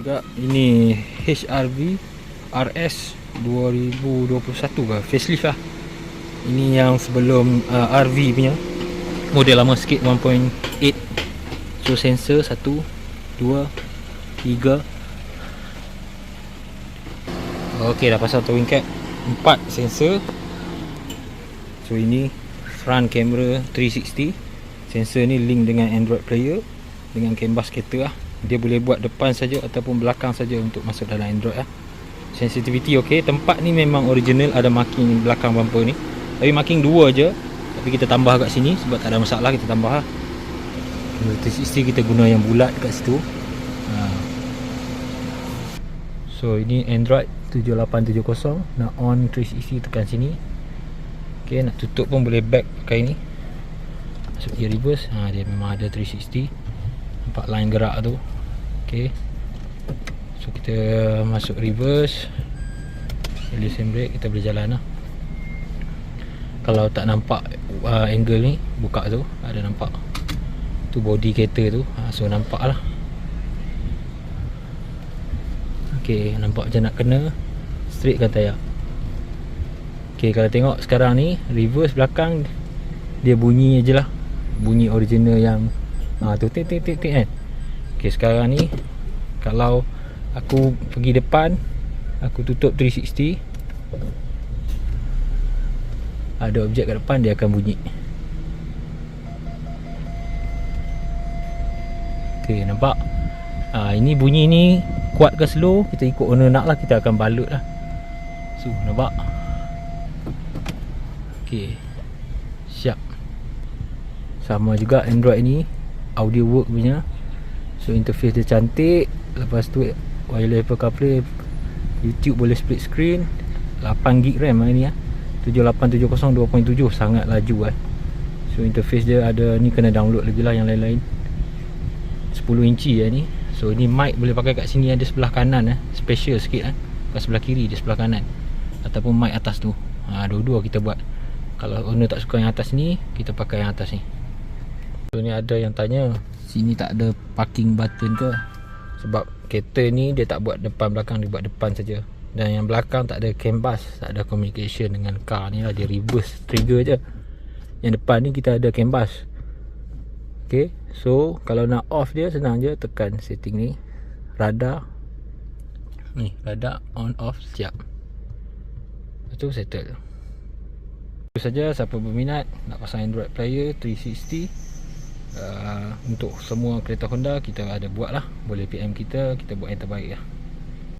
juga. Ini HRV RS 2021 ke, facelift lah. Ini yang sebelum RV punya, model lama sikit 1.8. So sensor 1, 2, 3. Ok, dah pasang towing cap. 4 sensor. So ini front camera 360. Sensor ni link dengan Android player, dengan CAN bus kereta lah. Dia boleh buat depan saja ataupun belakang saja untuk masuk dalam Android lah. Sensitivity ok. Tempat ni memang original, ada marking belakang bumper ni, tapi marking 2 je. Tapi kita tambah kat sini sebab tak ada masalah, kita tambah lah. 360 kita guna yang bulat kat situ. So ini Android 7870. Nak on 360 tekan sini. Ok, nak tutup pun boleh back pakai ni. Masuk gear reverse. Dia memang ada 360. Nampak line gerak tu. Ok, so kita masuk reverse, release handbrake, kita boleh jalan lah. Kalau tak nampak angle ni, buka tu, ada nampak tu body kereta tu. So nampak lah. Ok, nampak macam nak kena straight kan tayar. Ok, kalau tengok sekarang ni reverse belakang, dia bunyi je lah, bunyi original yang tu tik tik tik tik kan. Ok, sekarang ni kalau aku pergi depan, aku tutup 360, ada objek kat depan, dia akan bunyi. Ok, nampak? Ini bunyi ni kuat ke slow, kita ikut owner nak lah, kita akan balut lah. So nampak? Ok, siap. Sama juga Android ni, audio work punya. So interface dia cantik. Lepas tu wireless Apple CarPlay, YouTube boleh split screen. 8GB RAM ni lah. 7870 2.7, sangat laju kan. So interface dia ada ni, kena download lagi lah yang lain-lain. 10 inci lah ni. So ni mic boleh pakai kat sini, ada sebelah kanan special sikit kan. Kat sebelah kiri dia sebelah kanan, ataupun mic atas tu. Dua-dua kita buat. Kalau owner tak suka yang atas ni, kita pakai yang atas ni. So ni ada yang tanya, sini tak ada parking button ke? Sebab kereta ni dia tak buat depan belakang, dia buat depan saja. Dan yang belakang tak ada CAN bus, tak ada communication dengan car ni lah, dia reverse trigger je. Yang depan ni kita ada CAN bus. Ok, so kalau nak off dia senang je, tekan setting ni, radar ni, radar on off, siap. Lepas tu settle. Itu saja. Siapa berminat nak pasang Android player 360 untuk semua kereta Honda, kita ada buat lah. Boleh PM kita buat yang terbaik lah.